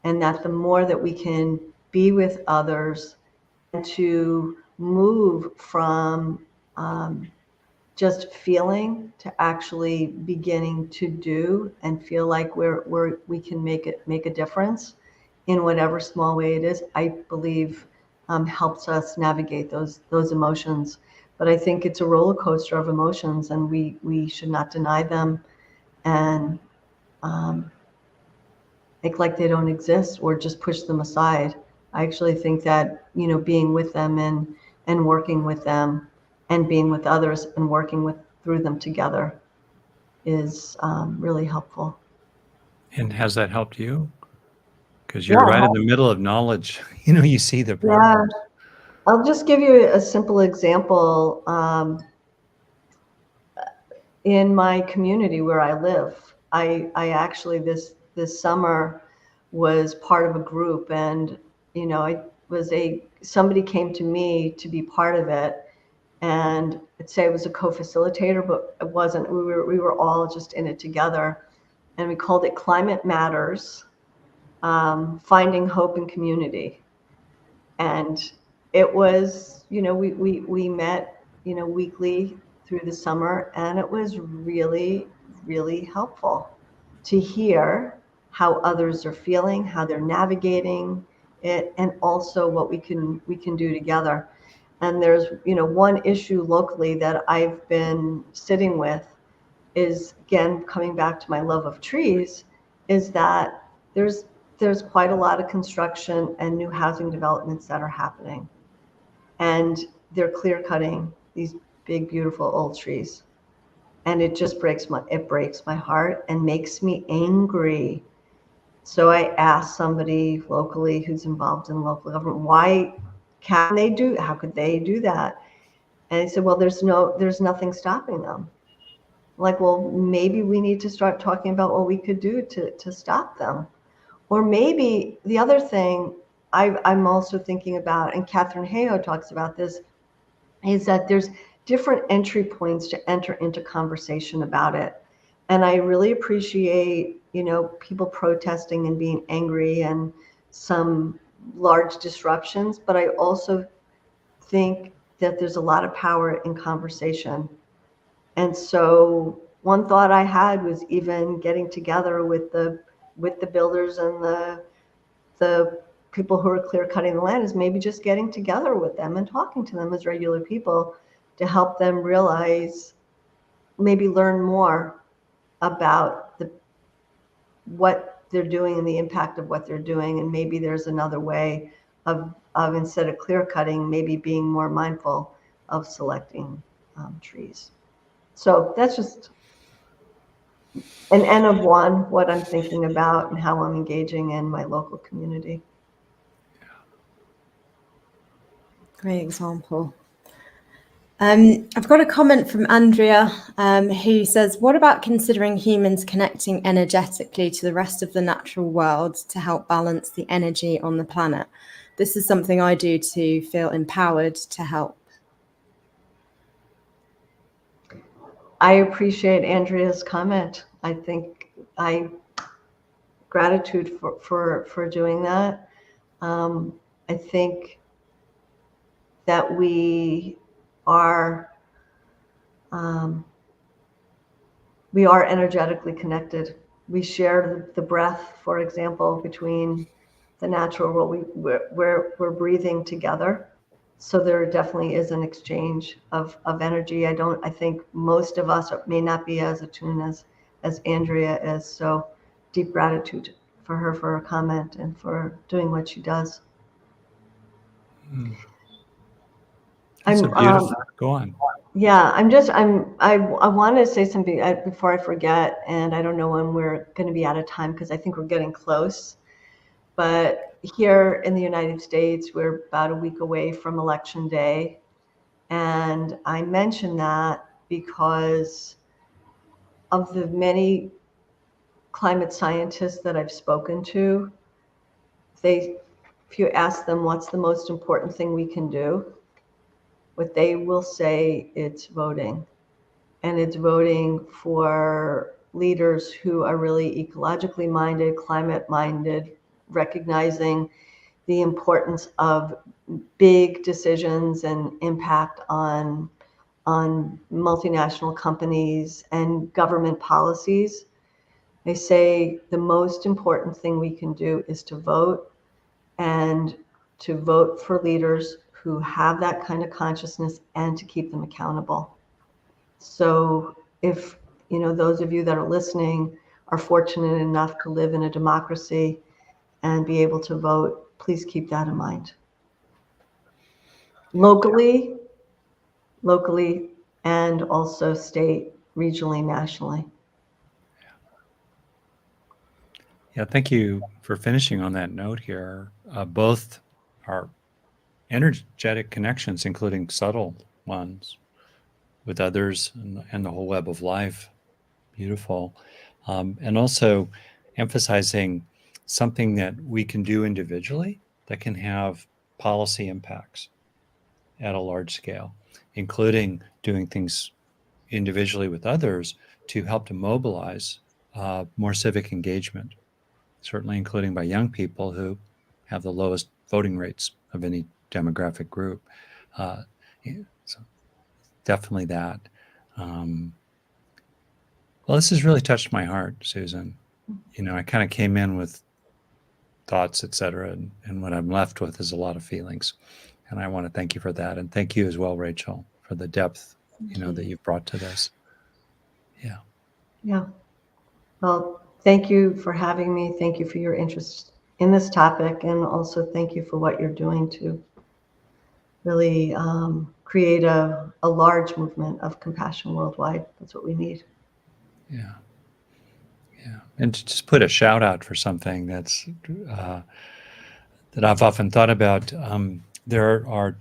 B: And that the more that we can be with others and to move from just feeling to actually beginning to do and feel like we can make a difference in whatever small way it is, I believe helps us navigate those emotions. But I think it's a roller coaster of emotions, and we should not deny them and make like they don't exist or just push them aside. I actually think that being with them and working with them and being with others and working through them together is really helpful.
A: And has that helped you? Because you're right in the middle of knowledge. You see the problems.
B: Yeah. I'll just give you a simple example. In my community where I live, I actually this summer was part of a group, and somebody came to me to be part of it, and I'd say it was a co-facilitator, but it wasn't. We were all just in it together, and we called it Climate Matters, Finding Hope in Community. And it was, we met, weekly through the summer, and it was really, really helpful to hear how others are feeling, how they're navigating it, and also what we can do together. And there's, one issue locally that I've been sitting with is, again, coming back to my love of trees, is that there's quite a lot of construction and new housing developments that are happening. And they're clear cutting these big, beautiful old trees. And it just breaks my heart and makes me angry. So I asked somebody locally who's involved in local government, how could they do that? And he said, well, there's nothing stopping them. Like, well, maybe we need to start talking about what we could do to stop them. Or maybe the other thing I'm also thinking about, and Catherine Hayhoe talks about this, is that there's different entry points to enter into conversation about it. And I really appreciate, people protesting and being angry and some large disruptions, but I also think that there's a lot of power in conversation. And so one thought I had was even getting together with the builders and the people who are clear cutting the land, is maybe just getting together with them and talking to them as regular people to help them realize, maybe learn more about what they're doing and the impact of what they're doing. And maybe there's another way of instead of clear cutting, maybe being more mindful of selecting trees. So that's just an N of one, what I'm thinking about and how I'm engaging in my local community.
C: Great example. I've got a comment from Andrea who says, what about considering humans connecting energetically to the rest of the natural world to help balance the energy on the planet? This is something I do to feel empowered to help.
B: I appreciate Andrea's comment. I think gratitude for doing that. I think that we are energetically connected. We share the breath, for example, between the natural world. We're breathing together. So there definitely is an exchange of energy. I think most of us may not be as attuned as Andrea is. So deep gratitude for her comment and for doing what she does.
A: That's a beautiful. Go on.
B: Yeah, I want to say something before I forget, and I don't know when we're going to be out of time because I think we're getting close. But here in the United States, we're about a week away from Election Day. And I mention that because of the many climate scientists that I've spoken to, if you ask them what's the most important thing we can do, what they will say, it's voting. And it's voting for leaders who are really ecologically minded, climate minded, recognizing the importance of big decisions and impact on multinational companies and government policies. They say the most important thing we can do is to vote, and to vote for leaders who have that kind of consciousness and to keep them accountable. So if, those of you that are listening are fortunate enough to live in a democracy and be able to vote, please keep that in mind. Locally, and also state, regionally, nationally.
A: Yeah, thank you for finishing on that note here. Both are energetic connections, including subtle ones with others and the whole web of life. Beautiful. And also emphasizing something that we can do individually that can have policy impacts at a large scale, including doing things individually with others to help to mobilize more civic engagement, certainly including by young people who have the lowest voting rates of any demographic group. So definitely that. Well, this has really touched my heart, Susan. I kind of came in with thoughts, etc., and what I'm left with is a lot of feelings. And I want to thank you for that, and thank you as well, Rachel, for the depth that you've brought to this. Yeah.
B: Yeah. Well, thank you for having me. Thank you for your interest in this topic, and also thank you for what you're doing to really create a large movement of compassion worldwide. That's what we need.
A: Yeah. Yeah. And to just put a shout out for something that's that I've often thought about. There are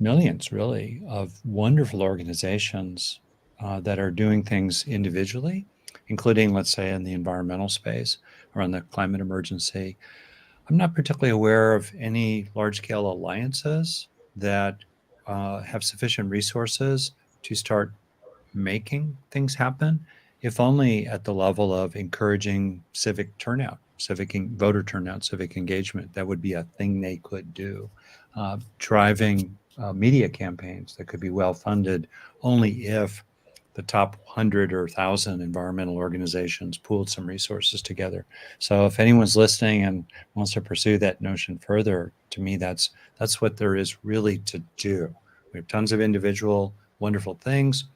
A: millions, really, of wonderful organizations that are doing things individually, including, let's say, in the environmental space or on the climate emergency. I'm not particularly aware of any large-scale alliances that have sufficient resources to start making things happen, if only at the level of encouraging civic turnout, voter turnout, civic engagement. That would be a thing they could do. Driving media campaigns that could be well funded only if the top 100 or 1,000 environmental organizations pooled some resources together. So if anyone's listening and wants to pursue that notion further, to me, that's what there is really to do. We have tons of individual wonderful things.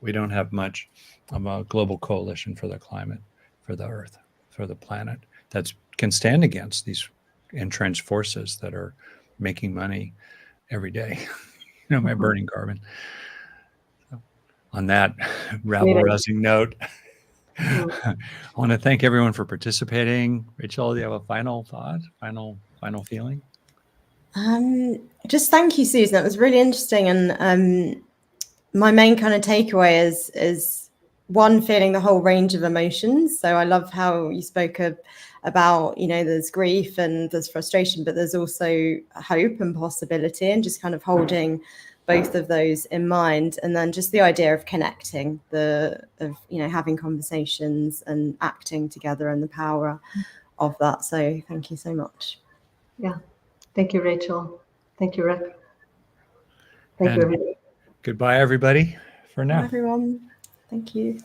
A: We don't have much of a global coalition for the climate, for the earth, for the planet that can stand against these entrenched forces that are making money every day, by burning carbon. So on that rabble-rousing note, I want to thank everyone for participating. Rachel, do you have a final thought, final feeling?
C: Just thank you, Susan. That was really interesting. And my main kind of takeaway is one, feeling the whole range of emotions. So I love how you spoke about, there's grief and there's frustration, but there's also hope and possibility, and just kind of holding both of those in mind. And then just the idea of connecting, having conversations and acting together, and the power of that. So thank you so much.
B: Yeah. Thank you, Rachel. Thank you, Rick. Thank you, everybody.
A: Goodbye, everybody, for now.
C: Bye, everyone. Thank you.